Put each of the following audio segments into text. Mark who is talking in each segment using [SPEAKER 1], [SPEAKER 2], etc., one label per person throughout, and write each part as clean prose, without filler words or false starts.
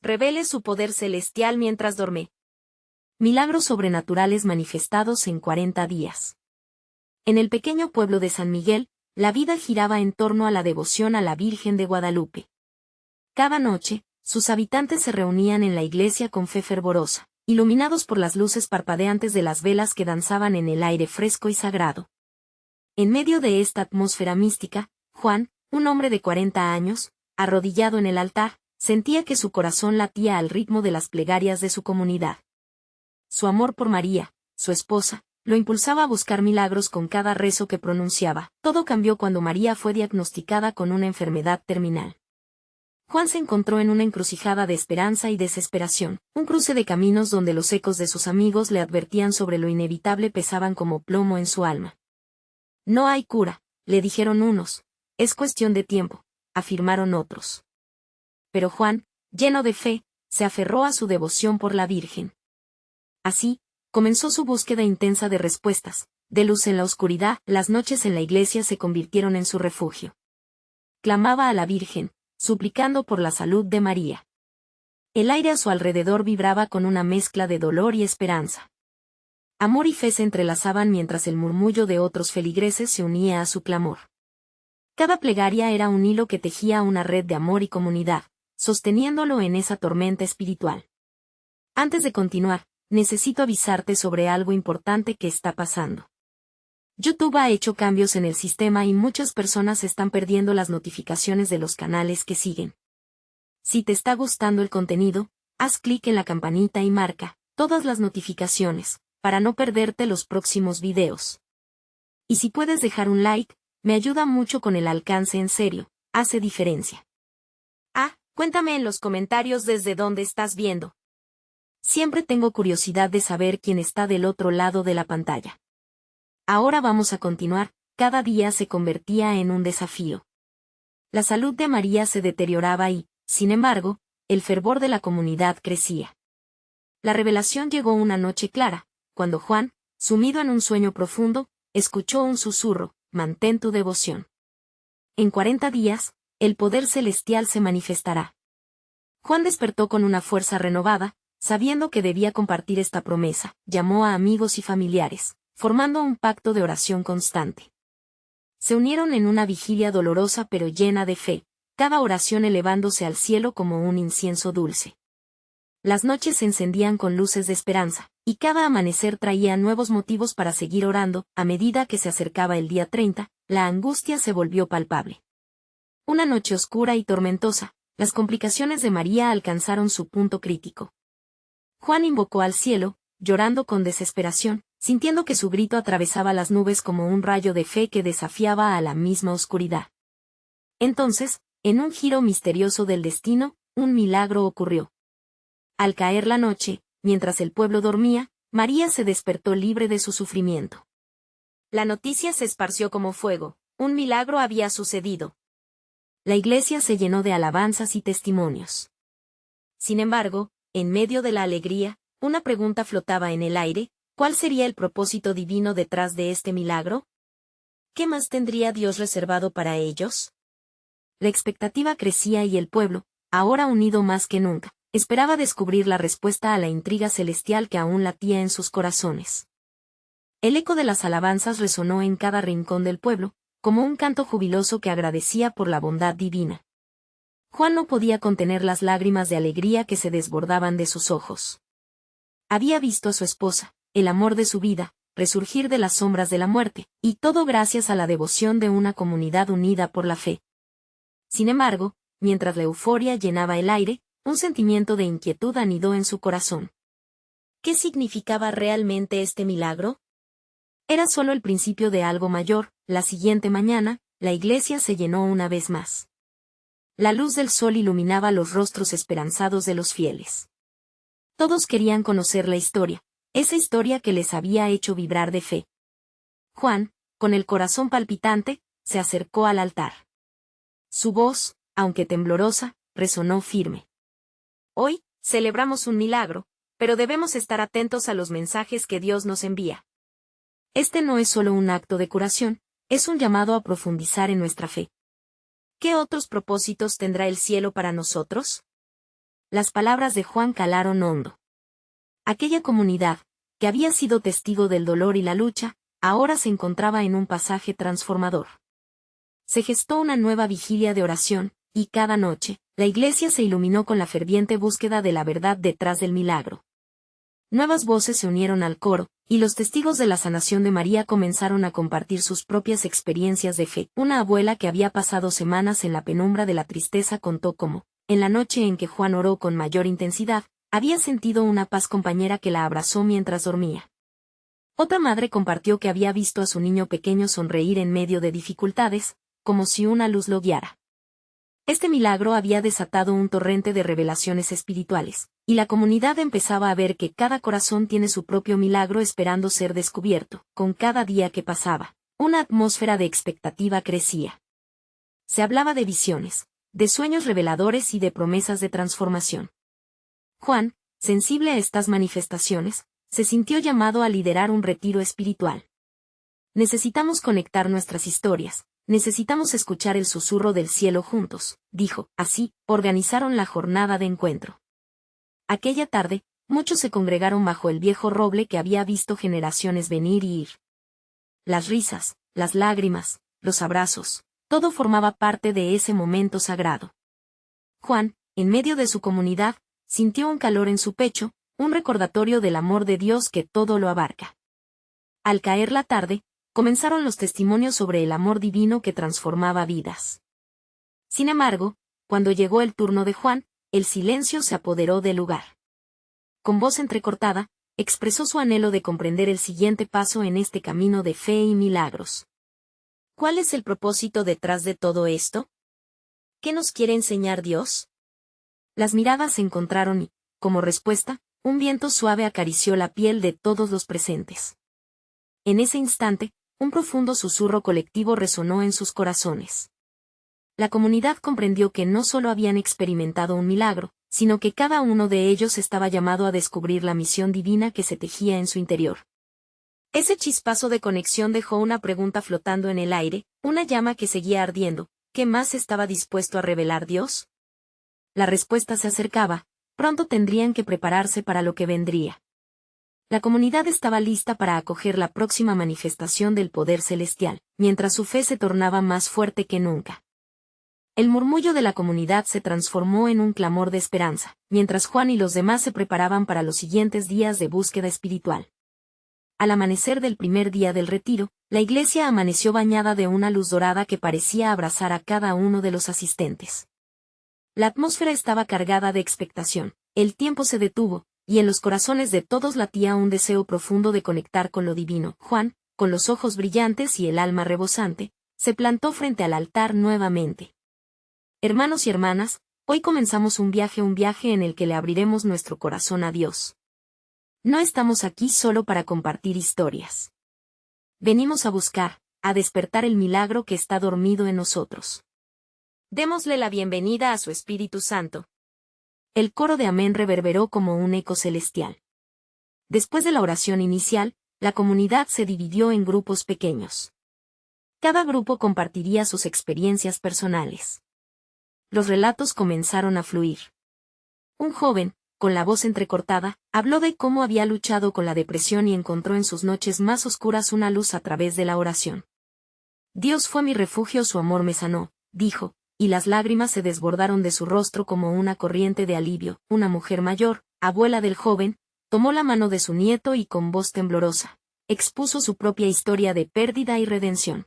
[SPEAKER 1] revele su poder celestial mientras duerme. Milagros sobrenaturales manifestados en 40 días. En el pequeño pueblo de San Miguel, la vida giraba en torno a la devoción a la Virgen de Guadalupe. Cada noche, sus habitantes se reunían en la iglesia con fe fervorosa, iluminados por las luces parpadeantes de las velas que danzaban en el aire fresco y sagrado. En medio de esta atmósfera mística, Juan, un hombre de 40 años, arrodillado en el altar, sentía que su corazón latía al ritmo de las plegarias de su comunidad. Su amor por María, su esposa, lo impulsaba a buscar milagros con cada rezo que pronunciaba. Todo cambió cuando María fue diagnosticada con una enfermedad terminal. Juan se encontró en una encrucijada de esperanza y desesperación, un cruce de caminos donde los ecos de sus amigos le advertían sobre lo inevitable pesaban como plomo en su alma. No hay cura, le dijeron unos, es cuestión de tiempo, afirmaron otros. Pero Juan, lleno de fe, se aferró a su devoción por la Virgen. Así, comenzó su búsqueda intensa de respuestas, de luz en la oscuridad. Las noches en la iglesia se convirtieron en su refugio. Clamaba a la Virgen, suplicando por la salud de María. El aire a su alrededor vibraba con una mezcla de dolor y esperanza. Amor y fe se entrelazaban mientras el murmullo de otros feligreses se unía a su clamor. Cada plegaria era un hilo que tejía una red de amor y comunidad, sosteniéndolo en esa tormenta espiritual. Antes de continuar, necesito avisarte sobre algo importante que está pasando. YouTube ha hecho cambios en el sistema y muchas personas están perdiendo las notificaciones de los canales que siguen. Si te está gustando el contenido, haz clic en la campanita y marca todas las notificaciones, para no perderte los próximos videos. Y si puedes dejar un like, me ayuda mucho con el alcance en serio, hace diferencia. Cuéntame en los comentarios desde dónde estás viendo. Siempre tengo curiosidad de saber quién está del otro lado de la pantalla. Ahora vamos a continuar, cada día se convertía en un desafío. La salud de María se deterioraba y, sin embargo, el fervor de la comunidad crecía. La revelación llegó una noche clara, cuando Juan, sumido en un sueño profundo, escuchó un susurro: mantén tu devoción. En 40 días, el poder celestial se manifestará. Juan despertó con una fuerza renovada, sabiendo que debía compartir esta promesa. Llamó a amigos y familiares, formando un pacto de oración constante. Se unieron en una vigilia dolorosa pero llena de fe, cada oración elevándose al cielo como un incienso dulce. Las noches se encendían con luces de esperanza, y cada amanecer traía nuevos motivos para seguir orando. A medida que se acercaba el día 30, la angustia se volvió palpable. Una noche oscura y tormentosa, las complicaciones de María alcanzaron su punto crítico. Juan invocó al cielo, llorando con desesperación, sintiendo que su grito atravesaba las nubes como un rayo de fe que desafiaba a la misma oscuridad. Entonces, en un giro misterioso del destino, un milagro ocurrió. Al caer la noche, mientras el pueblo dormía, María se despertó libre de su sufrimiento. La noticia se esparció como fuego: un milagro había sucedido. La iglesia se llenó de alabanzas y testimonios. Sin embargo, en medio de la alegría, una pregunta flotaba en el aire: ¿cuál sería el propósito divino detrás de este milagro? ¿Qué más tendría Dios reservado para ellos? La expectativa crecía y el pueblo, ahora unido más que nunca, esperaba descubrir la respuesta a la intriga celestial que aún latía en sus corazones. El eco de las alabanzas resonó en cada rincón del pueblo, como un canto jubiloso que agradecía por la bondad divina. Juan no podía contener las lágrimas de alegría que se desbordaban de sus ojos. Había visto a su esposa, el amor de su vida, resurgir de las sombras de la muerte, y todo gracias a la devoción de una comunidad unida por la fe. Sin embargo, mientras la euforia llenaba el aire, un sentimiento de inquietud anidó en su corazón. ¿Qué significaba realmente este milagro? Era solo el principio de algo mayor. La siguiente mañana, la iglesia se llenó una vez más. La luz del sol iluminaba los rostros esperanzados de los fieles. Todos querían conocer la historia, esa historia que les había hecho vibrar de fe. Juan, con el corazón palpitante, se acercó al altar. Su voz, aunque temblorosa, resonó firme. Hoy, celebramos un milagro, pero debemos estar atentos a los mensajes que Dios nos envía. Este no es solo un acto de curación, es un llamado a profundizar en nuestra fe. ¿Qué otros propósitos tendrá el cielo para nosotros? Las palabras de Juan calaron hondo. Aquella comunidad, que había sido testigo del dolor y la lucha, ahora se encontraba en un pasaje transformador. Se gestó una nueva vigilia de oración, y cada noche, la iglesia se iluminó con la ferviente búsqueda de la verdad detrás del milagro. Nuevas voces se unieron al coro, y los testigos de la sanación de María comenzaron a compartir sus propias experiencias de fe. Una abuela que había pasado semanas en la penumbra de la tristeza contó cómo, en la noche en que Juan oró con mayor intensidad, había sentido una paz compañera que la abrazó mientras dormía. Otra madre compartió que había visto a su niño pequeño sonreír en medio de dificultades, como si una luz lo guiara. Este milagro había desatado un torrente de revelaciones espirituales, y la comunidad empezaba a ver que cada corazón tiene su propio milagro esperando ser descubierto. Con cada día que pasaba, una atmósfera de expectativa crecía. Se hablaba de visiones, de sueños reveladores y de promesas de transformación. Juan, sensible a estas manifestaciones, se sintió llamado a liderar un retiro espiritual. Necesitamos conectar nuestras historias. Necesitamos escuchar el susurro del cielo juntos, dijo. Así, organizaron la jornada de encuentro. Aquella tarde, muchos se congregaron bajo el viejo roble que había visto generaciones venir y ir. Las risas, las lágrimas, los abrazos, todo formaba parte de ese momento sagrado. Juan, en medio de su comunidad, sintió un calor en su pecho, un recordatorio del amor de Dios que todo lo abarca. Al caer la tarde, comenzaron los testimonios sobre el amor divino que transformaba vidas. Sin embargo, cuando llegó el turno de Juan, el silencio se apoderó del lugar. Con voz entrecortada, expresó su anhelo de comprender el siguiente paso en este camino de fe y milagros. ¿Cuál es el propósito detrás de todo esto? ¿Qué nos quiere enseñar Dios? Las miradas se encontraron y, como respuesta, un viento suave acarició la piel de todos los presentes. En ese instante, un profundo susurro colectivo resonó en sus corazones. La comunidad comprendió que no solo habían experimentado un milagro, sino que cada uno de ellos estaba llamado a descubrir la misión divina que se tejía en su interior. Ese chispazo de conexión dejó una pregunta flotando en el aire, una llama que seguía ardiendo. ¿Qué más estaba dispuesto a revelar Dios? La respuesta se acercaba. Pronto tendrían que prepararse para lo que vendría. La comunidad estaba lista para acoger la próxima manifestación del poder celestial, mientras su fe se tornaba más fuerte que nunca. El murmullo de la comunidad se transformó en un clamor de esperanza, mientras Juan y los demás se preparaban para los siguientes días de búsqueda espiritual. Al amanecer del primer día del retiro, la iglesia amaneció bañada de una luz dorada que parecía abrazar a cada uno de los asistentes. La atmósfera estaba cargada de expectación, el tiempo se detuvo, y en los corazones de todos latía un deseo profundo de conectar con lo divino. Juan, con los ojos brillantes y el alma rebosante, se plantó frente al altar nuevamente. Hermanos y hermanas, hoy comenzamos un viaje en el que le abriremos nuestro corazón a Dios. No estamos aquí solo para compartir historias. Venimos a buscar, a despertar el milagro que está dormido en nosotros. Démosle la bienvenida a su Espíritu Santo. El coro de amén reverberó como un eco celestial. Después de la oración inicial, la comunidad se dividió en grupos pequeños. Cada grupo compartiría sus experiencias personales. Los relatos comenzaron a fluir. Un joven, con la voz entrecortada, habló de cómo había luchado con la depresión y encontró en sus noches más oscuras una luz a través de la oración. Dios fue mi refugio, su amor me sanó, dijo, y las lágrimas se desbordaron de su rostro como una corriente de alivio. Una mujer mayor, abuela del joven, tomó la mano de su nieto y con voz temblorosa, expuso su propia historia de pérdida y redención.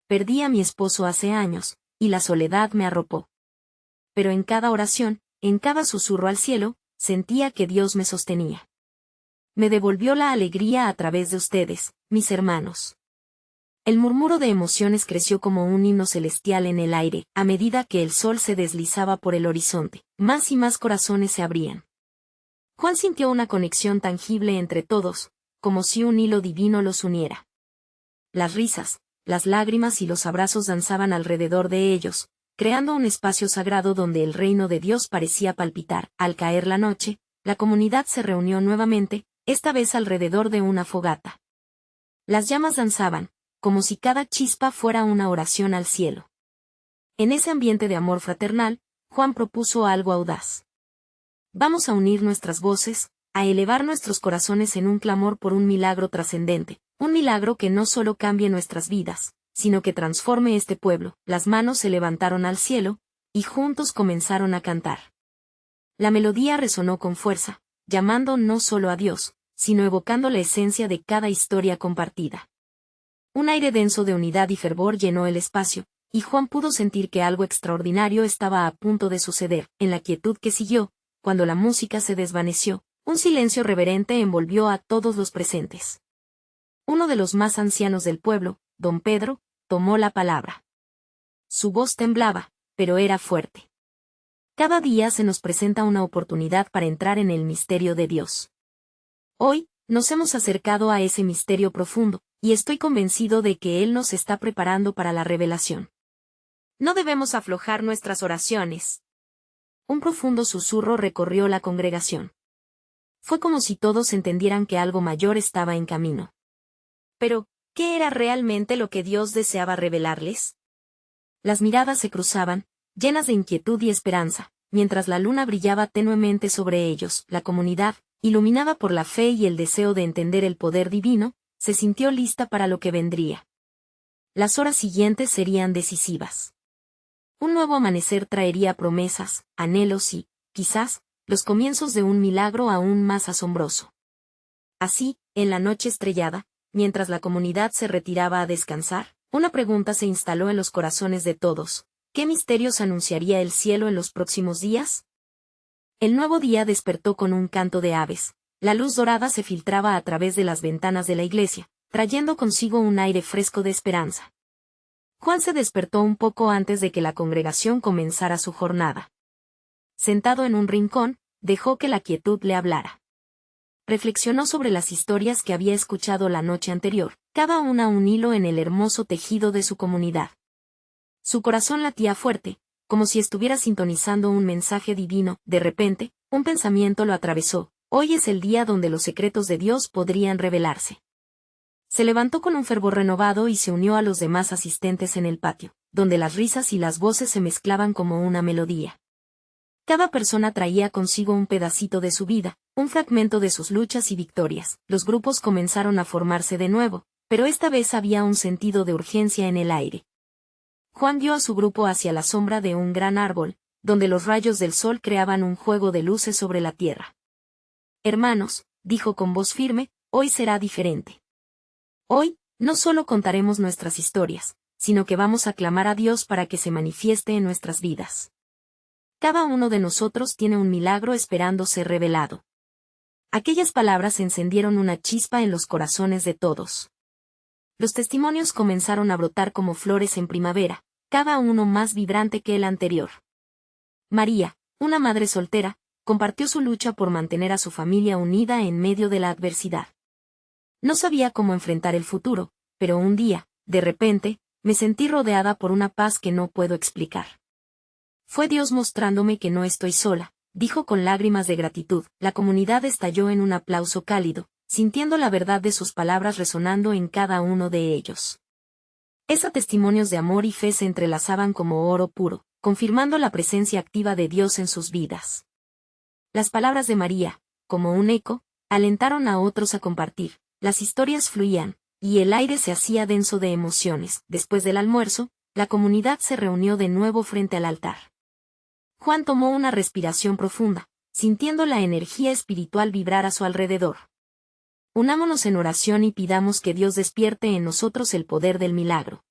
[SPEAKER 1] Perdí a mi esposo hace años, y la soledad me arropó. Pero en cada oración, en cada susurro al cielo, sentía que Dios me sostenía. Me devolvió la alegría a través de ustedes, mis hermanos. El murmuro de emociones creció como un himno celestial en el aire, a medida que el sol se deslizaba por el horizonte, más y más corazones se abrían. Juan sintió una conexión tangible entre todos, como si un hilo divino los uniera. Las risas, las lágrimas y los abrazos danzaban alrededor de ellos, creando un espacio sagrado donde el reino de Dios parecía palpitar. Al caer la noche, la comunidad se reunió nuevamente, esta vez alrededor de una fogata. Las llamas danzaban, como si cada chispa fuera una oración al cielo. En ese ambiente de amor fraternal, Juan propuso algo audaz. Vamos a unir nuestras voces, a elevar nuestros corazones en un clamor por un milagro trascendente, un milagro que no solo cambie nuestras vidas, sino que transforme este pueblo. Las manos se levantaron al cielo, y juntos comenzaron a cantar. La melodía resonó con fuerza, llamando no solo a Dios, sino evocando la esencia de cada historia compartida. Un aire denso de unidad y fervor llenó el espacio, y Juan pudo sentir que algo extraordinario estaba a punto de suceder. En la quietud que siguió, cuando la música se desvaneció, un silencio reverente envolvió a todos los presentes. Uno de los más ancianos del pueblo, don Pedro, tomó la palabra. Su voz temblaba, pero era fuerte. Cada día se nos presenta una oportunidad para entrar en el misterio de Dios. Hoy, nos hemos acercado a ese misterio profundo, y estoy convencido de que Él nos está preparando para la revelación. No debemos aflojar nuestras oraciones. Un profundo susurro recorrió la congregación. Fue como si todos entendieran que algo mayor estaba en camino. Pero, ¿qué era realmente lo que Dios deseaba revelarles? Las miradas se cruzaban, llenas de inquietud y esperanza, mientras la luna brillaba tenuemente sobre ellos. La comunidad, iluminada por la fe y el deseo de entender el poder divino, se sintió lista para lo que vendría. Las horas siguientes serían decisivas. Un nuevo amanecer traería promesas, anhelos y, quizás, los comienzos de un milagro aún más asombroso. Así, en la noche estrellada, mientras la comunidad se retiraba a descansar, una pregunta se instaló en los corazones de todos: ¿qué misterios anunciaría el cielo en los próximos días? El nuevo día despertó con un canto de aves. La luz dorada se filtraba a través de las ventanas de la iglesia, trayendo consigo un aire fresco de esperanza. Juan se despertó un poco antes de que la congregación comenzara su jornada. Sentado en un rincón, dejó que la quietud le hablara. Reflexionó sobre las historias que había escuchado la noche anterior, cada una un hilo en el hermoso tejido de su comunidad. Su corazón latía fuerte, como si estuviera sintonizando un mensaje divino. De repente, un pensamiento lo atravesó: hoy es el día donde los secretos de Dios podrían revelarse. Se levantó con un fervor renovado y se unió a los demás asistentes en el patio, donde las risas y las voces se mezclaban como una melodía. Cada persona traía consigo un pedacito de su vida, un fragmento de sus luchas y victorias. Los grupos comenzaron a formarse de nuevo, pero esta vez había un sentido de urgencia en el aire. Juan guió a su grupo hacia la sombra de un gran árbol, donde los rayos del sol creaban un juego de luces sobre la tierra. Hermanos, dijo con voz firme, hoy será diferente. Hoy, no solo contaremos nuestras historias, sino que vamos a clamar a Dios para que se manifieste en nuestras vidas. Cada uno de nosotros tiene un milagro esperando ser revelado. Aquellas palabras encendieron una chispa en los corazones de todos. Los testimonios comenzaron a brotar como flores en primavera, cada uno más vibrante que el anterior. María, una madre soltera, compartió su lucha por mantener a su familia unida en medio de la adversidad. No sabía cómo enfrentar el futuro, pero un día, de repente, me sentí rodeada por una paz que no puedo explicar. Fue Dios mostrándome que no estoy sola, dijo con lágrimas de gratitud. La comunidad estalló en un aplauso cálido, sintiendo la verdad de sus palabras resonando en cada uno de ellos. Esos testimonios de amor y fe se entrelazaban como oro puro, confirmando la presencia activa de Dios en sus vidas. Las palabras de María, como un eco, alentaron a otros a compartir. Las historias fluían, y el aire se hacía denso de emociones. Después del almuerzo, la comunidad se reunió de nuevo frente al altar. Juan tomó una respiración profunda, sintiendo la energía espiritual vibrar a su alrededor. Unámonos en oración y pidamos que Dios despierte en nosotros el poder del milagro.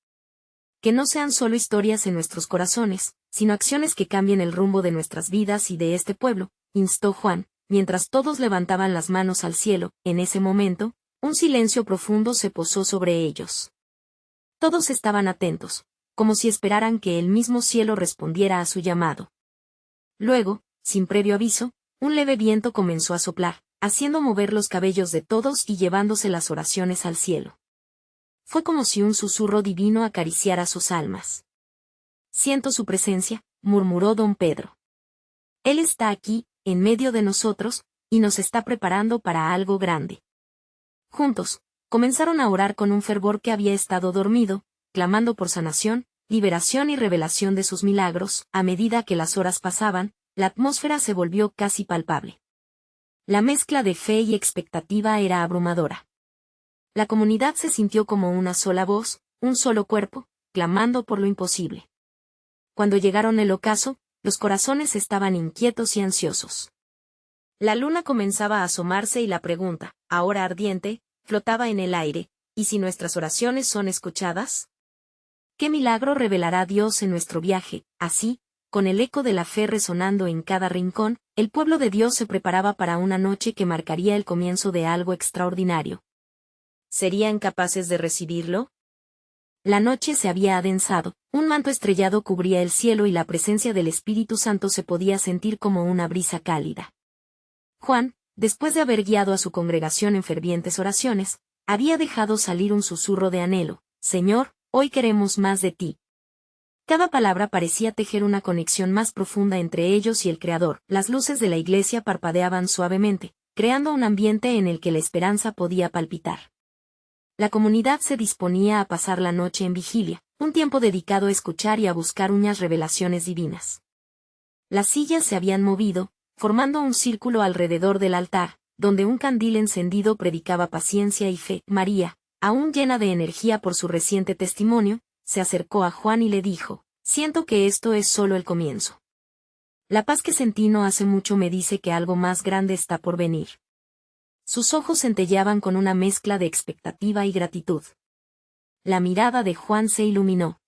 [SPEAKER 1] Que no sean solo historias en nuestros corazones, sino acciones que cambien el rumbo de nuestras vidas y de este pueblo, instó Juan, mientras todos levantaban las manos al cielo. En ese momento, un silencio profundo se posó sobre ellos. Todos estaban atentos, como si esperaran que el mismo cielo respondiera a su llamado. Luego, sin previo aviso, un leve viento comenzó a soplar, haciendo mover los cabellos de todos y llevándose las oraciones al cielo. Fue como si un susurro divino acariciara sus almas. Siento su presencia, murmuró don Pedro. Él está aquí, en medio de nosotros, y nos está preparando para algo grande. Juntos, comenzaron a orar con un fervor que había estado dormido, clamando por sanación, liberación y revelación de sus milagros. A medida que las horas pasaban, la atmósfera se volvió casi palpable. La mezcla de fe y expectativa era abrumadora. La comunidad se sintió como una sola voz, un solo cuerpo, clamando por lo imposible. Cuando llegaron el ocaso, los corazones estaban inquietos y ansiosos. La luna comenzaba a asomarse y la pregunta, ahora ardiente, flotaba en el aire, ¿y si nuestras oraciones son escuchadas? ¿Qué milagro revelará Dios en nuestro viaje? Así, con el eco de la fe resonando en cada rincón, el pueblo de Dios se preparaba para una noche que marcaría el comienzo de algo extraordinario. ¿Serían capaces de recibirlo? La noche se había adensado, un manto estrellado cubría el cielo y la presencia del Espíritu Santo se podía sentir como una brisa cálida. Juan, después de haber guiado a su congregación en fervientes oraciones, había dejado salir un susurro de anhelo: Señor, hoy queremos más de ti. Cada palabra parecía tejer una conexión más profunda entre ellos y el Creador. Las luces de la iglesia parpadeaban suavemente, creando un ambiente en el que la esperanza podía palpitar. La comunidad se disponía a pasar la noche en vigilia, un tiempo dedicado a escuchar y a buscar unas revelaciones divinas. Las sillas se habían movido, formando un círculo alrededor del altar, donde un candil encendido predicaba paciencia y fe. María, aún llena de energía por su reciente testimonio, se acercó a Juan y le dijo: siento que esto es solo el comienzo. La paz que sentí no hace mucho me dice que algo más grande está por venir. Sus ojos centelleaban con una mezcla de expectativa y gratitud. La mirada de Juan se iluminó.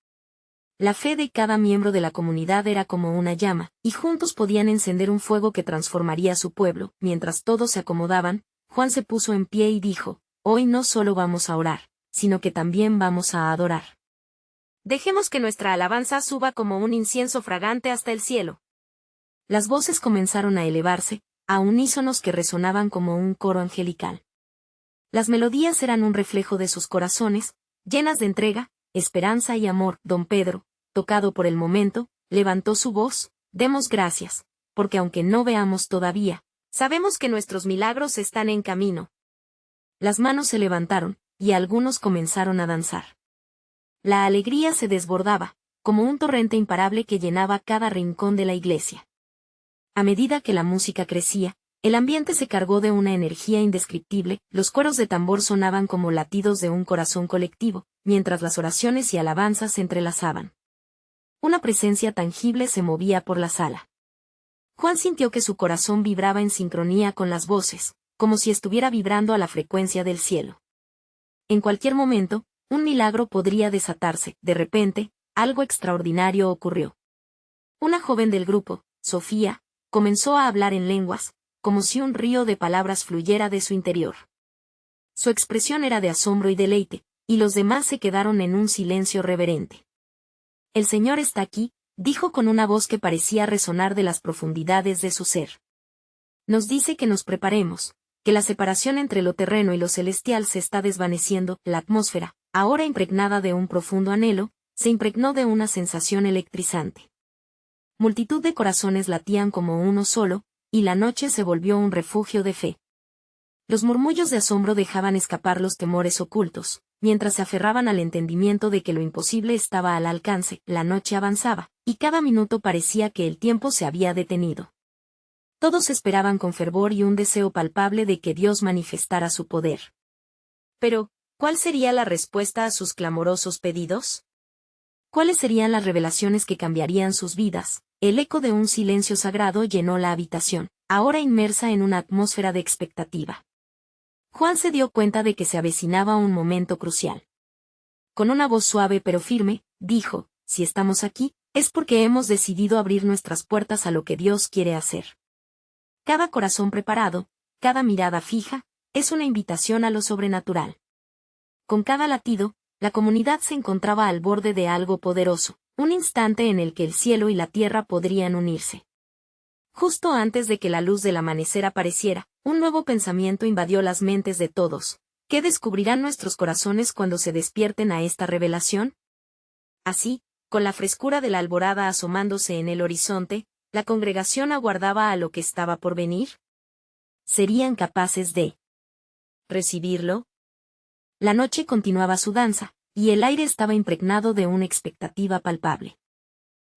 [SPEAKER 1] La fe de cada miembro de la comunidad era como una llama, y juntos podían encender un fuego que transformaría su pueblo. Mientras todos se acomodaban, Juan se puso en pie y dijo: hoy no solo vamos a orar, sino que también vamos a adorar. Dejemos que nuestra alabanza suba como un incienso fragante hasta el cielo. Las voces comenzaron a elevarse, a unísonos que resonaban como un coro angelical. Las melodías eran un reflejo de sus corazones, llenas de entrega, esperanza y amor. Don Pedro, tocado por el momento, levantó su voz: demos gracias, porque aunque no veamos todavía, sabemos que nuestros milagros están en camino. Las manos se levantaron, y algunos comenzaron a danzar. La alegría se desbordaba, como un torrente imparable que llenaba cada rincón de la iglesia. A medida que la música crecía, el ambiente se cargó de una energía indescriptible, los coros de tambor sonaban como latidos de un corazón colectivo, mientras las oraciones y alabanzas se entrelazaban. Una presencia tangible se movía por la sala. Juan sintió que su corazón vibraba en sincronía con las voces, como si estuviera vibrando a la frecuencia del cielo. En cualquier momento, un milagro podría desatarse. De repente, algo extraordinario ocurrió. Una joven del grupo, Sofía, comenzó a hablar en lenguas, como si un río de palabras fluyera de su interior. Su expresión era de asombro y deleite, y los demás se quedaron en un silencio reverente. El Señor está aquí, dijo con una voz que parecía resonar de las profundidades de su ser. Nos dice que nos preparemos, que la separación entre lo terreno y lo celestial se está desvaneciendo. La atmósfera, ahora impregnada de un profundo anhelo, se impregnó de una sensación electrizante. Multitud de corazones latían como uno solo, y la noche se volvió un refugio de fe. Los murmullos de asombro dejaban escapar los temores ocultos, mientras se aferraban al entendimiento de que lo imposible estaba al alcance. La noche avanzaba, y cada minuto parecía que el tiempo se había detenido. Todos esperaban con fervor y un deseo palpable de que Dios manifestara su poder. Pero, ¿cuál sería la respuesta a sus clamorosos pedidos? ¿Cuáles serían las revelaciones que cambiarían sus vidas? El eco de un silencio sagrado llenó la habitación, ahora inmersa en una atmósfera de expectativa. Juan se dio cuenta de que se avecinaba un momento crucial. Con una voz suave pero firme, dijo: si estamos aquí, es porque hemos decidido abrir nuestras puertas a lo que Dios quiere hacer. Cada corazón preparado, cada mirada fija, es una invitación a lo sobrenatural. Con cada latido, la comunidad se encontraba al borde de algo poderoso, un instante en el que el cielo y la tierra podrían unirse. Justo antes de que la luz del amanecer apareciera, un nuevo pensamiento invadió las mentes de todos. ¿Qué descubrirán nuestros corazones cuando se despierten a esta revelación? Así, con la frescura de la alborada asomándose en el horizonte, la congregación aguardaba a lo que estaba por venir. ¿Serían capaces de recibirlo? La noche continuaba su danza, y el aire estaba impregnado de una expectativa palpable.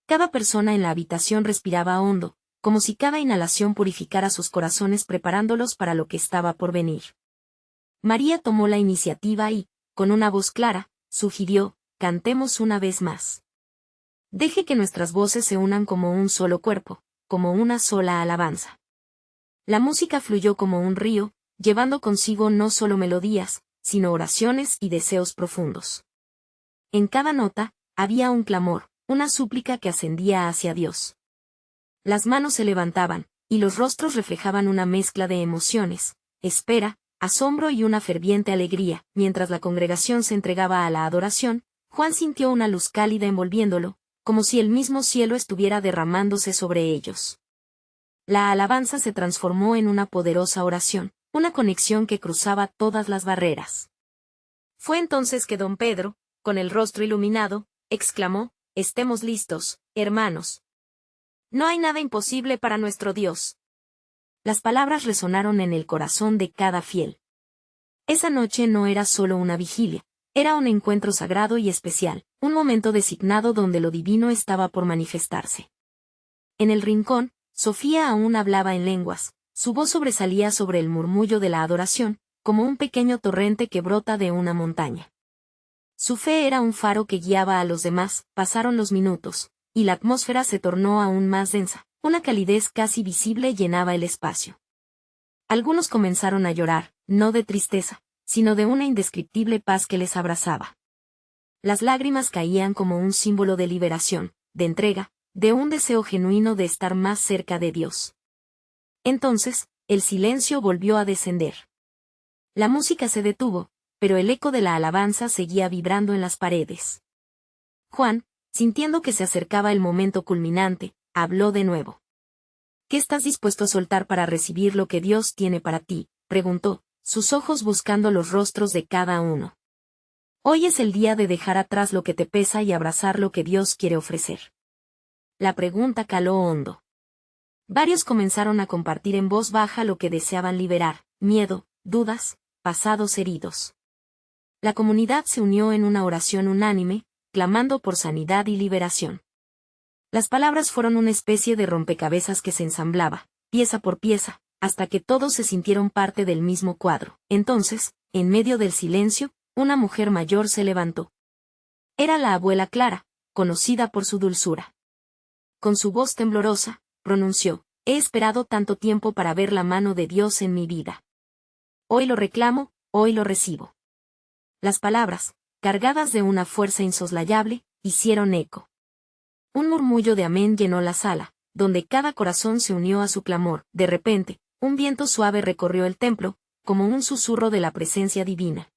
[SPEAKER 1] Cada persona en la habitación respiraba hondo, como si cada inhalación purificara sus corazones preparándolos para lo que estaba por venir. María tomó la iniciativa y, con una voz clara, sugirió: cantemos una vez más. Deje que nuestras voces se unan como un solo cuerpo, como una sola alabanza. La música fluyó como un río, llevando consigo no solo melodías, sino oraciones y deseos profundos. En cada nota, había un clamor, una súplica que ascendía hacia Dios. Las manos se levantaban, y los rostros reflejaban una mezcla de emociones, espera, asombro y una ferviente alegría. Mientras la congregación se entregaba a la adoración, Juan sintió una luz cálida envolviéndolo, como si el mismo cielo estuviera derramándose sobre ellos. La alabanza se transformó en una poderosa oración, una conexión que cruzaba todas las barreras. Fue entonces que don Pedro, con el rostro iluminado, exclamó: estemos listos, hermanos. No hay nada imposible para nuestro Dios. Las palabras resonaron en el corazón de cada fiel. Esa noche no era solo una vigilia, era un encuentro sagrado y especial, un momento designado donde lo divino estaba por manifestarse. En el rincón, Sofía aún hablaba en lenguas, su voz sobresalía sobre el murmullo de la adoración, como un pequeño torrente que brota de una montaña. Su fe era un faro que guiaba a los demás. Pasaron los minutos, y la atmósfera se tornó aún más densa, una calidez casi visible llenaba el espacio. Algunos comenzaron a llorar, no de tristeza, sino de una indescriptible paz que les abrazaba. Las lágrimas caían como un símbolo de liberación, de entrega, de un deseo genuino de estar más cerca de Dios. Entonces, el silencio volvió a descender. La música se detuvo, pero el eco de la alabanza seguía vibrando en las paredes. Juan, sintiendo que se acercaba el momento culminante, habló de nuevo. ¿Qué estás dispuesto a soltar para recibir lo que Dios tiene para ti?, preguntó, sus ojos buscando los rostros de cada uno. Hoy es el día de dejar atrás lo que te pesa y abrazar lo que Dios quiere ofrecer. La pregunta caló hondo. Varios comenzaron a compartir en voz baja lo que deseaban liberar: miedo, dudas, pasados heridos. La comunidad se unió en una oración unánime, clamando por sanidad y liberación. Las palabras fueron una especie de rompecabezas que se ensamblaba, pieza por pieza, hasta que todos se sintieron parte del mismo cuadro. Entonces, en medio del silencio, una mujer mayor se levantó. Era la abuela Clara, conocida por su dulzura. Con su voz temblorosa, pronunció: he esperado tanto tiempo para ver la mano de Dios en mi vida. Hoy lo reclamo, hoy lo recibo. Las palabras, cargadas de una fuerza insoslayable, hicieron eco. Un murmullo de amén llenó la sala, donde cada corazón se unió a su clamor. De repente, un viento suave recorrió el templo, como un susurro de la presencia divina.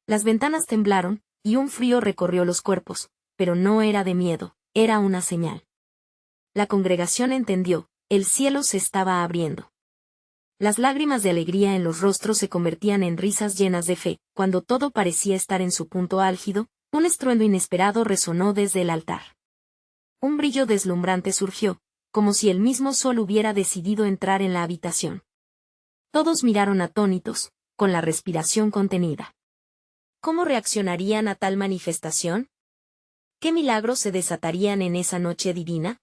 [SPEAKER 1] Las ventanas temblaron, y un frío recorrió los cuerpos, pero no era de miedo, era una señal. La congregación entendió: el cielo se estaba abriendo. Las lágrimas de alegría en los rostros se convertían en risas llenas de fe. Cuando todo parecía estar en su punto álgido, un estruendo inesperado resonó desde el altar. Un brillo deslumbrante surgió, como si el mismo sol hubiera decidido entrar en la habitación. Todos miraron atónitos, con la respiración contenida. ¿Cómo reaccionarían a tal manifestación? ¿Qué milagros se desatarían en esa noche divina?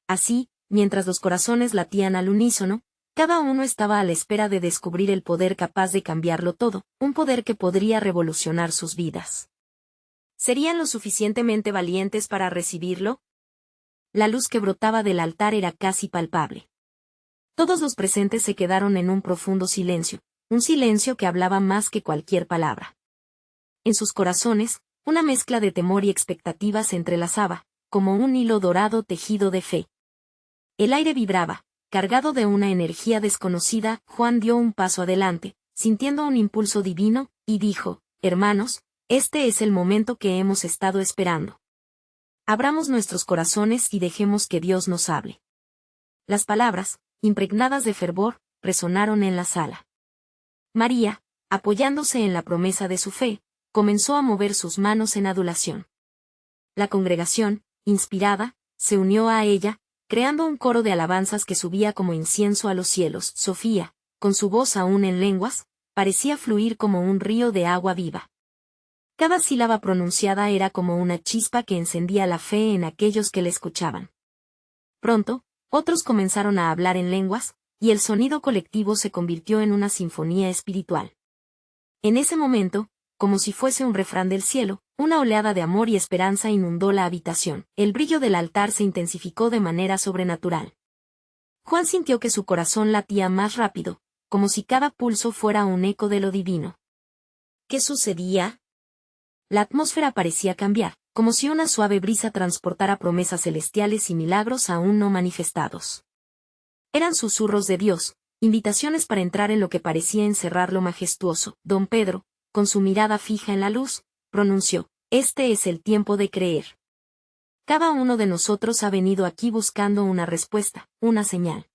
[SPEAKER 1] Así, mientras los corazones latían al unísono, cada uno estaba a la espera de descubrir el poder capaz de cambiarlo todo, un poder que podría revolucionar sus vidas. ¿Serían lo suficientemente valientes para recibirlo? La luz que brotaba del altar era casi palpable. Todos los presentes se quedaron en un profundo silencio, un silencio que hablaba más que cualquier palabra. En sus corazones, una mezcla de temor y expectativa se entrelazaba, como un hilo dorado tejido de fe. El aire vibraba, cargado de una energía desconocida. Juan dio un paso adelante, sintiendo un impulso divino, y dijo: hermanos, este es el momento que hemos estado esperando. Abramos nuestros corazones y dejemos que Dios nos hable. Las palabras, impregnadas de fervor, resonaron en la sala. María, apoyándose en la promesa de su fe, comenzó a mover sus manos en adulación. La congregación, inspirada, se unió a ella, creando un coro de alabanzas que subía como incienso a los cielos. Sofía, con su voz aún en lenguas, parecía fluir como un río de agua viva. Cada sílaba pronunciada era como una chispa que encendía la fe en aquellos que la escuchaban. Pronto, Otros comenzaron a hablar en lenguas, y el sonido colectivo se convirtió en una sinfonía espiritual. En ese momento, como si fuese un refrán del cielo, una oleada de amor y esperanza inundó la habitación. El brillo del altar se intensificó de manera sobrenatural. Juan sintió que su corazón latía más rápido, como si cada pulso fuera un eco de lo divino. ¿Qué sucedía? La atmósfera parecía cambiar, como si una suave brisa transportara promesas celestiales y milagros aún no manifestados. Eran susurros de Dios, invitaciones para entrar en lo que parecía encerrar lo majestuoso. Don Pedro, con su mirada fija en la luz, pronunció: «Este es el tiempo de creer». Cada uno de nosotros ha venido aquí buscando una respuesta, una señal.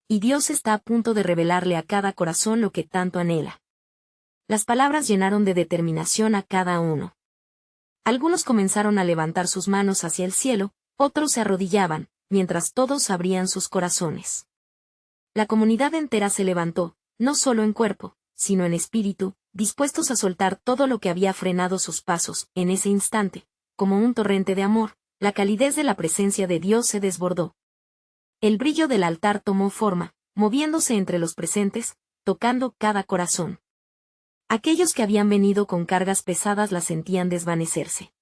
[SPEAKER 1] Y Dios está a punto de revelarle a cada corazón lo que tanto anhela. Las palabras llenaron de determinación a cada uno. Algunos comenzaron a levantar sus manos hacia el cielo, otros se arrodillaban, mientras todos abrían sus corazones. La comunidad entera se levantó, no solo en cuerpo, sino en espíritu, dispuestos a soltar todo lo que había frenado sus pasos. En ese instante, como un torrente de amor, la calidez de la presencia de Dios se desbordó. El brillo del altar tomó forma, moviéndose entre los presentes, tocando cada corazón. Aquellos que habían venido con cargas pesadas las sentían desvanecerse.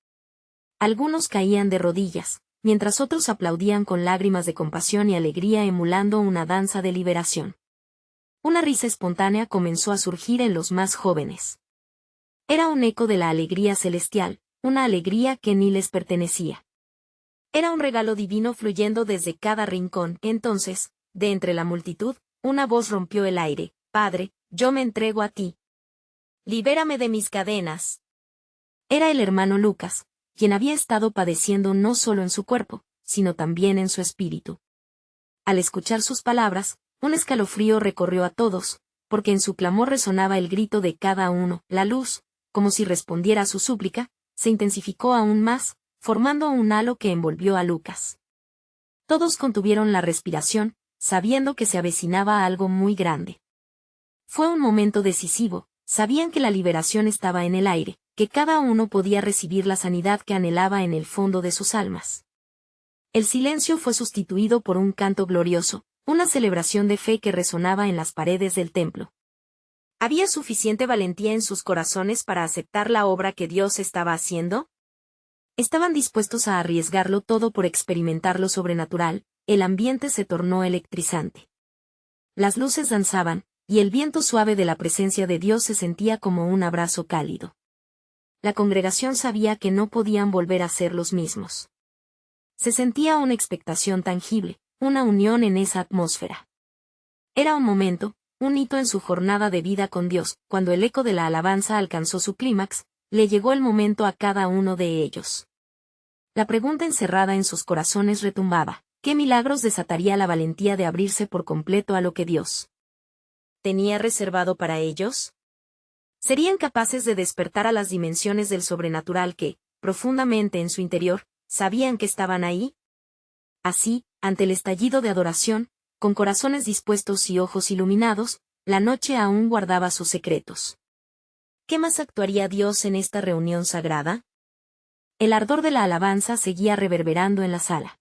[SPEAKER 1] Algunos caían de rodillas, mientras otros aplaudían con lágrimas de compasión y alegría emulando una danza de liberación. Una risa espontánea comenzó a surgir en los más jóvenes. Era un eco de la alegría celestial, una alegría que ni les pertenecía. Era un regalo divino fluyendo desde cada rincón. Entonces, de entre la multitud, una voz rompió el aire: «Padre, yo me entrego a ti. Libérame de mis cadenas». Era el hermano Lucas, quien había estado padeciendo no solo en su cuerpo, sino también en su espíritu. Al escuchar sus palabras, un escalofrío recorrió a todos, porque en su clamor resonaba el grito de cada uno. La luz, como si respondiera a su súplica, se intensificó aún más, formando un halo que envolvió a Lucas. Todos contuvieron la respiración, sabiendo que se avecinaba algo muy grande. Fue un momento decisivo, sabían que la liberación estaba en el aire, que cada uno podía recibir la sanidad que anhelaba en el fondo de sus almas. El silencio fue sustituido por un canto glorioso, una celebración de fe que resonaba en las paredes del templo. ¿Había suficiente valentía en sus corazones para aceptar la obra que Dios estaba haciendo? Estaban dispuestos a arriesgarlo todo por experimentar lo sobrenatural. El ambiente se tornó electrizante. Las luces danzaban, y el viento suave de la presencia de Dios se sentía como un abrazo cálido. La congregación sabía que no podían volver a ser los mismos. Se sentía una expectación tangible, una unión en esa atmósfera. Era un momento, un hito en su jornada de vida con Dios. Cuando el eco de la alabanza alcanzó su clímax, le llegó el momento a cada uno de ellos. La pregunta encerrada en sus corazones retumbaba: ¿qué milagros desataría la valentía de abrirse por completo a lo que Dios tenía reservado para ellos? ¿Serían capaces de despertar a las dimensiones del sobrenatural que, profundamente en su interior, sabían que estaban ahí? Así, ante el estallido de adoración, con corazones dispuestos y ojos iluminados, la noche aún guardaba sus secretos. ¿Qué más actuaría Dios en esta reunión sagrada? El ardor de la alabanza seguía reverberando en la sala.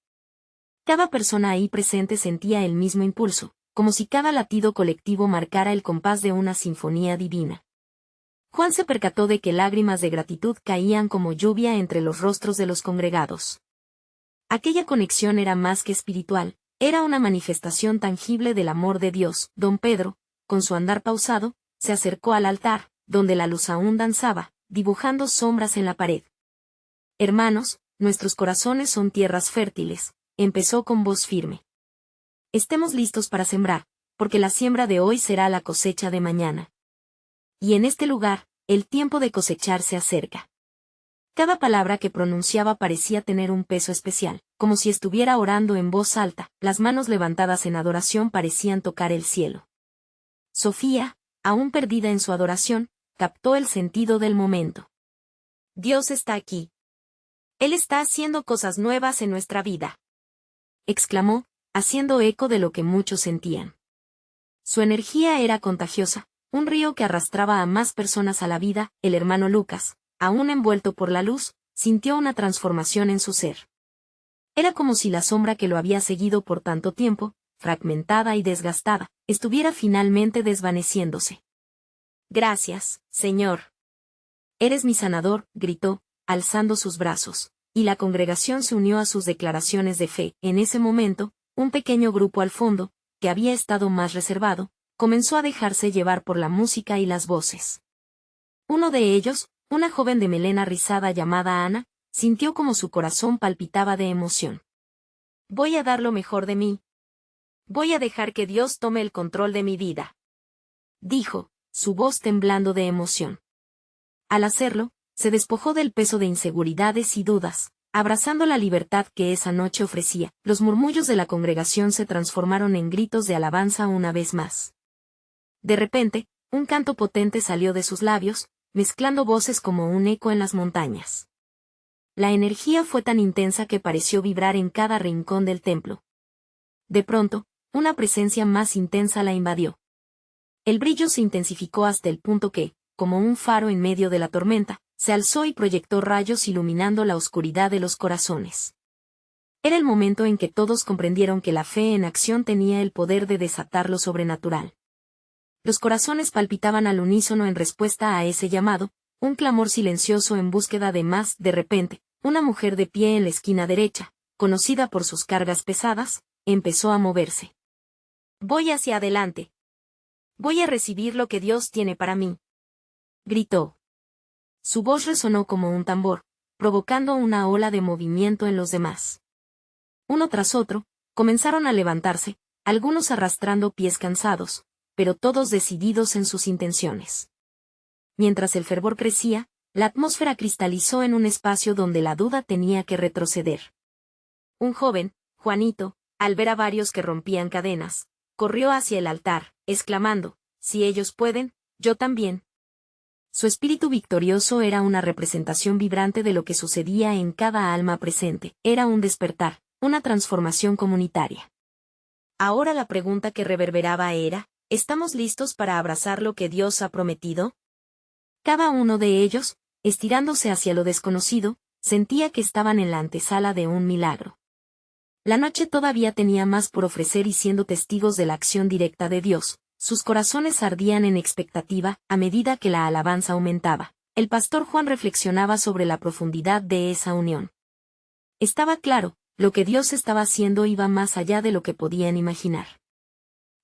[SPEAKER 1] Cada persona ahí presente sentía el mismo impulso, como si cada latido colectivo marcara el compás de una sinfonía divina. Juan se percató de que lágrimas de gratitud caían como lluvia entre los rostros de los congregados. Aquella conexión era más que espiritual, era una manifestación tangible del amor de Dios. Don Pedro, con su andar pausado, se acercó al altar, donde la luz aún danzaba, dibujando sombras en la pared. «Hermanos, nuestros corazones son tierras fértiles», empezó con voz firme. «Estemos listos para sembrar, porque la siembra de hoy será la cosecha de mañana. Y en este lugar, el tiempo de cosechar se acerca». Cada palabra que pronunciaba parecía tener un peso especial, como si estuviera orando en voz alta. Las manos levantadas en adoración parecían tocar el cielo. Sofía, aún perdida en su adoración, captó el sentido del momento. «Dios está aquí. Él está haciendo cosas nuevas en nuestra vida», exclamó, haciendo eco de lo que muchos sentían. Su energía era contagiosa, un río que arrastraba a más personas a la vida. El hermano Lucas, aún envuelto por la luz, sintió una transformación en su ser. Era como si la sombra que lo había seguido por tanto tiempo, fragmentada y desgastada, estuviera finalmente desvaneciéndose. Gracias, Señor. Eres mi sanador, gritó, alzando sus brazos, y la congregación se unió a sus declaraciones de fe. En ese momento, un pequeño grupo al fondo, que había estado más reservado, comenzó a dejarse llevar por la música y las voces. Uno de ellos, una joven de melena rizada llamada Ana, sintió como su corazón palpitaba de emoción. Voy a dar lo mejor de mí. Voy a dejar que Dios tome el control de mi vida, dijo, su voz temblando de emoción. Al hacerlo, se despojó del peso de inseguridades y dudas, abrazando la libertad que esa noche ofrecía. Los murmullos de la congregación se transformaron en gritos de alabanza una vez más. De repente, un canto potente salió de sus labios, mezclando voces como un eco en las montañas. La energía fue tan intensa que pareció vibrar en cada rincón del templo. De pronto, una presencia más intensa la invadió. El brillo se intensificó hasta el punto que, como un faro en medio de la tormenta, se alzó y proyectó rayos iluminando la oscuridad de los corazones. Era el momento en que todos comprendieron que la fe en acción tenía el poder de desatar lo sobrenatural. Los corazones palpitaban al unísono en respuesta a ese llamado, un clamor silencioso en búsqueda de más. De repente, una mujer de pie en la esquina derecha, conocida por sus cargas pesadas, empezó a moverse. Voy hacia adelante. Voy a recibir lo que Dios tiene para mí, gritó. Su voz resonó como un tambor, provocando una ola de movimiento en los demás. Uno tras otro, comenzaron a levantarse, algunos arrastrando pies cansados, pero todos decididos en sus intenciones. Mientras el fervor crecía, la atmósfera cristalizó en un espacio donde la duda tenía que retroceder. Un joven, Juanito, al ver a varios que rompían cadenas, corrió hacia el altar, exclamando, si ellos pueden, yo también. Su espíritu victorioso era una representación vibrante de lo que sucedía en cada alma presente, era un despertar, una transformación comunitaria. Ahora la pregunta que reverberaba era, ¿estamos listos para abrazar lo que Dios ha prometido? Cada uno de ellos, estirándose hacia lo desconocido, sentía que estaban en la antesala de un milagro. La noche todavía tenía más por ofrecer y siendo testigos de la acción directa de Dios, sus corazones ardían en expectativa a medida que la alabanza aumentaba. El pastor Juan reflexionaba sobre la profundidad de esa unión. Estaba claro, lo que Dios estaba haciendo iba más allá de lo que podían imaginar.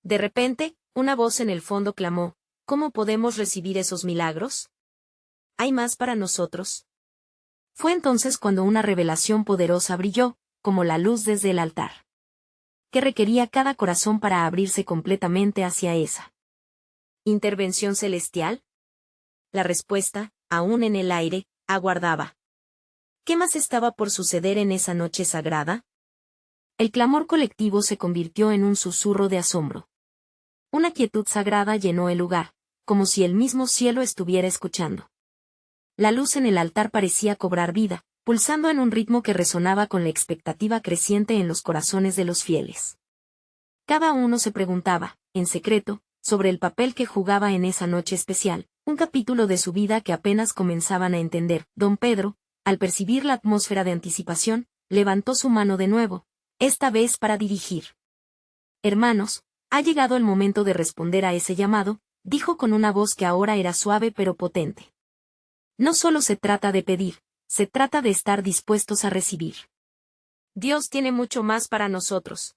[SPEAKER 1] De repente, una voz en el fondo clamó, ¿cómo podemos recibir esos milagros? ¿Hay más para nosotros? Fue entonces cuando una revelación poderosa brilló, como la luz desde el altar. ¿Qué requería cada corazón para abrirse completamente hacia esa intervención celestial? La respuesta, aún en el aire, aguardaba. ¿Qué más estaba por suceder en esa noche sagrada? El clamor colectivo se convirtió en un susurro de asombro. Una quietud sagrada llenó el lugar, como si el mismo cielo estuviera escuchando. La luz en el altar parecía cobrar vida, pulsando en un ritmo que resonaba con la expectativa creciente en los corazones de los fieles. Cada uno se preguntaba, en secreto, sobre el papel que jugaba en esa noche especial, un capítulo de su vida que apenas comenzaban a entender. Don Pedro, al percibir la atmósfera de anticipación, levantó su mano de nuevo, esta vez para dirigir. Hermanos, ha llegado el momento de responder a ese llamado, dijo con una voz que ahora era suave pero potente. No solo se trata de pedir, se trata de estar dispuestos a recibir. Dios tiene mucho más para nosotros.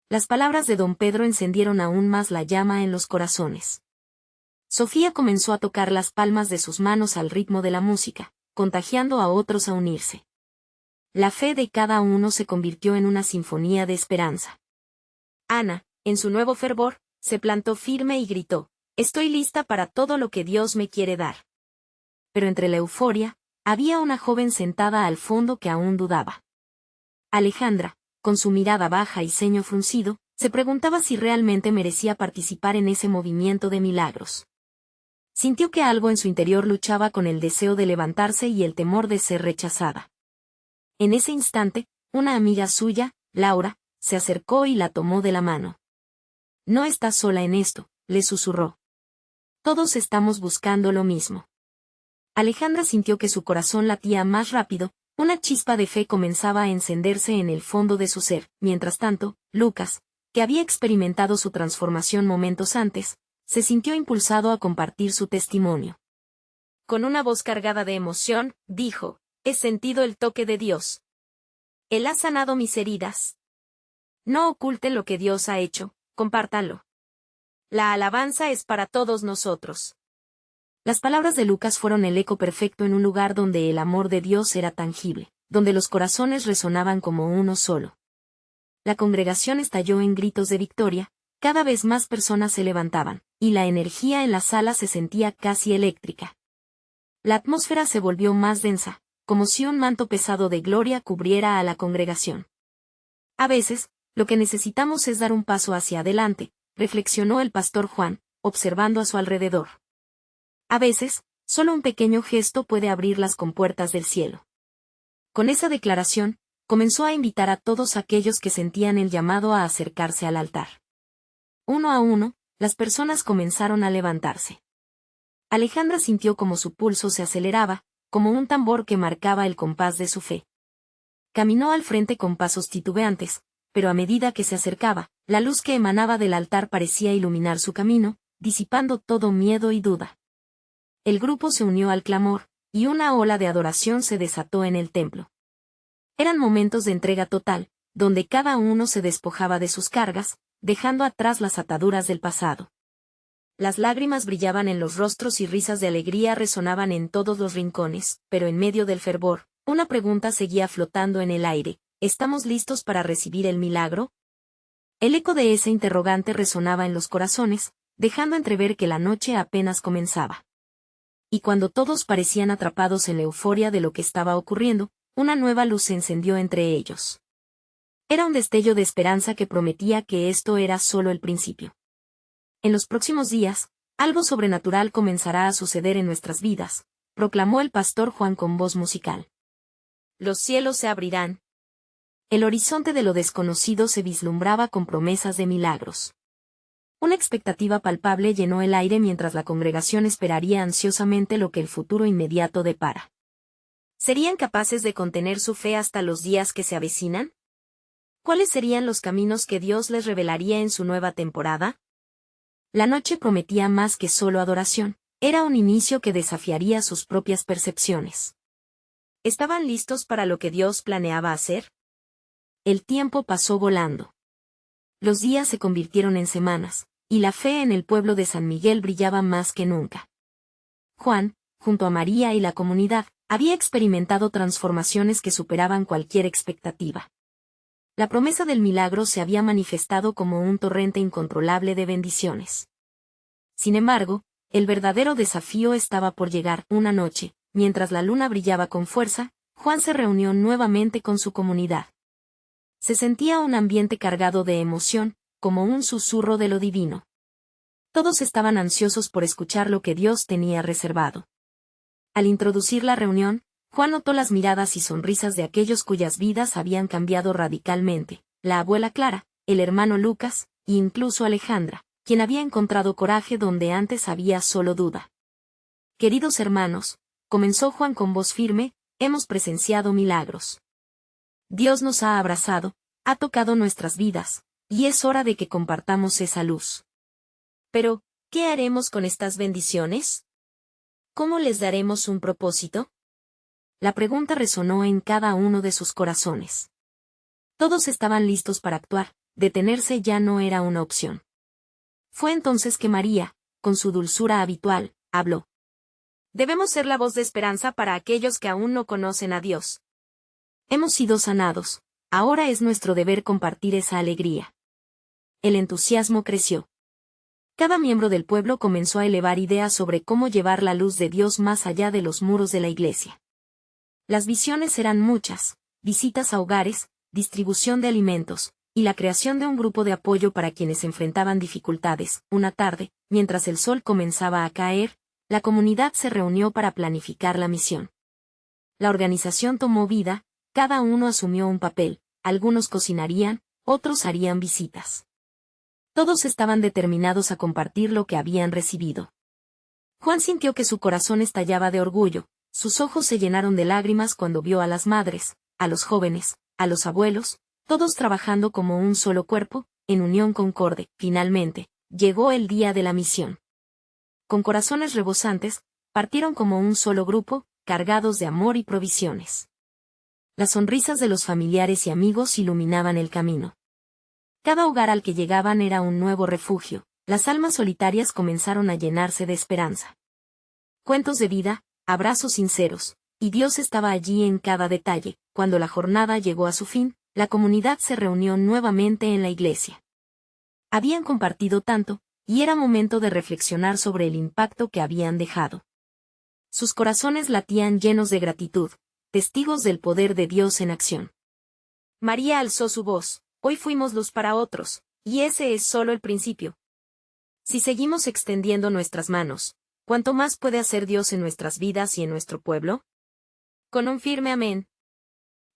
[SPEAKER 1] Las palabras de don Pedro encendieron aún más la llama en los corazones. Sofía comenzó a tocar las palmas de sus manos al ritmo de la música, contagiando a otros a unirse. La fe de cada uno se convirtió en una sinfonía de esperanza. Ana, en su nuevo fervor, se plantó firme y gritó, estoy lista para todo lo que Dios me quiere dar. Pero entre la euforia, había una joven sentada al fondo que aún dudaba. Alejandra, con su mirada baja y ceño fruncido, se preguntaba si realmente merecía participar en ese movimiento de milagros. Sintió que algo en su interior luchaba con el deseo de levantarse y el temor de ser rechazada. En ese instante, una amiga suya, Laura, se acercó y la tomó de la mano. No estás sola en esto, le susurró. Todos estamos buscando lo mismo. Alejandra sintió que su corazón latía más rápido, Una chispa de fe comenzaba a encenderse en el fondo de su ser. Mientras tanto, Lucas, que había experimentado su transformación momentos antes, se sintió impulsado a compartir su testimonio. Con una voz cargada de emoción, dijo: «He sentido el toque de Dios. Él ha sanado mis heridas. No oculte lo que Dios ha hecho, compártalo. La alabanza es para todos nosotros». Las palabras de Lucas fueron el eco perfecto en un lugar donde el amor de Dios era tangible, donde los corazones resonaban como uno solo. La congregación estalló en gritos de victoria, cada vez más personas se levantaban, y la energía en la sala se sentía casi eléctrica. La atmósfera se volvió más densa, como si un manto pesado de gloria cubriera a la congregación. A veces, lo que necesitamos es dar un paso hacia adelante, reflexionó el pastor Juan, observando a su alrededor. A veces, solo un pequeño gesto puede abrir las compuertas del cielo. Con esa declaración, comenzó a invitar a todos aquellos que sentían el llamado a acercarse al altar. Uno a uno, las personas comenzaron a levantarse. Alejandra sintió como su pulso se aceleraba, como un tambor que marcaba el compás de su fe. Caminó al frente con pasos titubeantes, pero a medida que se acercaba, la luz que emanaba del altar parecía iluminar su camino, disipando todo miedo y duda. El grupo se unió al clamor, y una ola de adoración se desató en el templo. Eran momentos de entrega total, donde cada uno se despojaba de sus cargas, dejando atrás las ataduras del pasado. Las lágrimas brillaban en los rostros y risas de alegría resonaban en todos los rincones, pero en medio del fervor, una pregunta seguía flotando en el aire: ¿estamos listos para recibir el milagro? El eco de ese interrogante resonaba en los corazones, dejando entrever que la noche apenas comenzaba. Y cuando todos parecían atrapados en la euforia de lo que estaba ocurriendo, una nueva luz se encendió entre ellos. Era un destello de esperanza que prometía que esto era solo el principio. En los próximos días, algo sobrenatural comenzará a suceder en nuestras vidas, proclamó el pastor Juan con voz musical. Los cielos se abrirán. El horizonte de lo desconocido se vislumbraba con promesas de milagros. Una expectativa palpable llenó el aire mientras la congregación esperaría ansiosamente lo que el futuro inmediato depara. ¿Serían capaces de contener su fe hasta los días que se avecinan? ¿Cuáles serían los caminos que Dios les revelaría en su nueva temporada? La noche prometía más que solo adoración, era un inicio que desafiaría sus propias percepciones. ¿Estaban listos para lo que Dios planeaba hacer? El tiempo pasó volando. Los días se convirtieron en semanas, y la fe en el pueblo de San Miguel brillaba más que nunca. Juan, junto a María y la comunidad, había experimentado transformaciones que superaban cualquier expectativa. La promesa del milagro se había manifestado como un torrente incontrolable de bendiciones. Sin embargo, el verdadero desafío estaba por llegar. Una noche, mientras la luna brillaba con fuerza, Juan se reunió nuevamente con su comunidad. Se sentía un ambiente cargado de emoción, como un susurro de lo divino. Todos estaban ansiosos por escuchar lo que Dios tenía reservado. Al introducir la reunión, Juan notó las miradas y sonrisas de aquellos cuyas vidas habían cambiado radicalmente: la abuela Clara, el hermano Lucas, e incluso Alejandra, quien había encontrado coraje donde antes había solo duda. Queridos hermanos, comenzó Juan con voz firme, hemos presenciado milagros. Dios nos ha abrazado, ha tocado nuestras vidas, y es hora de que compartamos esa luz. Pero, ¿qué haremos con estas bendiciones? ¿Cómo les daremos un propósito? La pregunta resonó en cada uno de sus corazones. Todos estaban listos para actuar, detenerse ya no era una opción. Fue entonces que María, con su dulzura habitual, habló. Debemos ser la voz de esperanza para aquellos que aún no conocen a Dios. Hemos sido sanados, ahora es nuestro deber compartir esa alegría. El entusiasmo creció. Cada miembro del pueblo comenzó a elevar ideas sobre cómo llevar la luz de Dios más allá de los muros de la iglesia. Las visiones eran muchas: visitas a hogares, distribución de alimentos, y la creación de un grupo de apoyo para quienes enfrentaban dificultades. Una tarde, mientras el sol comenzaba a caer, la comunidad se reunió para planificar la misión. La organización tomó vida, cada uno asumió un papel, algunos cocinarían, otros harían visitas. Todos estaban determinados a compartir lo que habían recibido. Juan sintió que su corazón estallaba de orgullo, Sus ojos se llenaron de lágrimas cuando vio a las madres, a los jóvenes, a los abuelos, todos trabajando como un solo cuerpo, en unión concorde. Finalmente, llegó el día de la misión. Con corazones rebosantes, partieron como un solo grupo, cargados de amor y provisiones. Las sonrisas de los familiares y amigos iluminaban el camino. Cada hogar al que llegaban era un nuevo refugio, las almas solitarias comenzaron a llenarse de esperanza. Cuentos de vida, abrazos sinceros, y Dios estaba allí en cada detalle. Cuando la jornada llegó a su fin, la comunidad se reunió nuevamente en la iglesia. Habían compartido tanto, y era momento de reflexionar sobre el impacto que habían dejado. Sus corazones latían llenos de gratitud, testigos del poder de Dios en acción. María alzó su voz: hoy fuimos luz para otros, y ese es solo el principio. Si seguimos extendiendo nuestras manos, ¿cuánto más puede hacer Dios en nuestras vidas y en nuestro pueblo? Con un firme amén.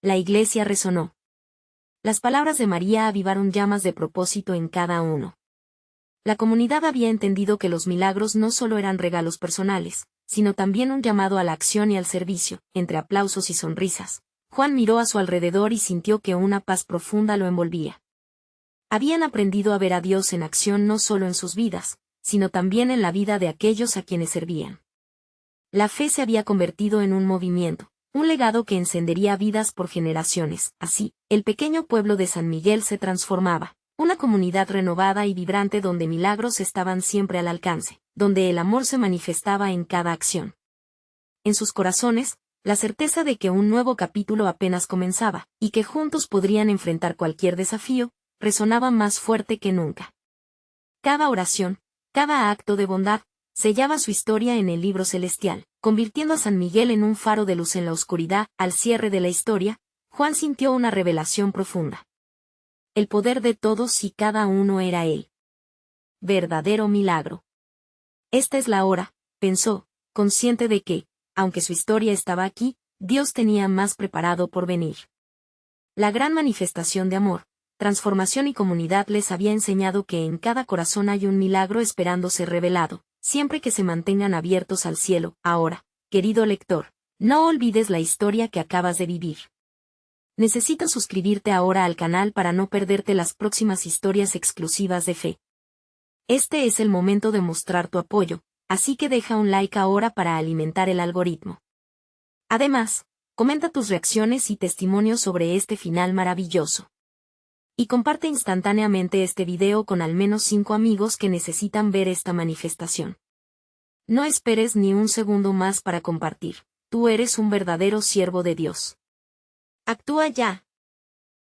[SPEAKER 1] La iglesia resonó. Las palabras de María avivaron llamas de propósito en cada uno. La comunidad había entendido que los milagros no solo eran regalos personales, sino también un llamado a la acción y al servicio. Entre aplausos y sonrisas, Juan miró a su alrededor y sintió que una paz profunda lo envolvía. Habían aprendido a ver a Dios en acción no solo en sus vidas, sino también en la vida de aquellos a quienes servían. La fe se había convertido en un movimiento, un legado que encendería vidas por generaciones. Así, el pequeño pueblo de San Miguel se transformaba, una comunidad renovada y vibrante donde milagros estaban siempre al alcance, donde el amor se manifestaba en cada acción. En sus corazones, la certeza de que un nuevo capítulo apenas comenzaba, y que juntos podrían enfrentar cualquier desafío, resonaba más fuerte que nunca. Cada oración, cada acto de bondad, sellaba su historia en el libro celestial, convirtiendo a San Miguel en un faro de luz en la oscuridad. Al cierre de la historia, Juan sintió una revelación profunda. El poder de todos y cada uno era él. Verdadero milagro. Esta es la hora, pensó, consciente de que, aunque su historia estaba aquí, Dios tenía más preparado por venir. La gran manifestación de amor, transformación y comunidad les había enseñado que en cada corazón hay un milagro esperando ser revelado, siempre que se mantengan abiertos al cielo. Ahora, querido lector, no olvides la historia que acabas de vivir. Necesitas suscribirte ahora al canal para no perderte las próximas historias exclusivas de fe. Este es el momento de mostrar tu apoyo, así que deja un like ahora para alimentar el algoritmo. Además, comenta tus reacciones y testimonios sobre este final maravilloso. Y comparte instantáneamente este video con al menos 5 amigos que necesitan ver esta manifestación. No esperes ni un segundo más para compartir. Tú eres un verdadero siervo de Dios. Actúa ya.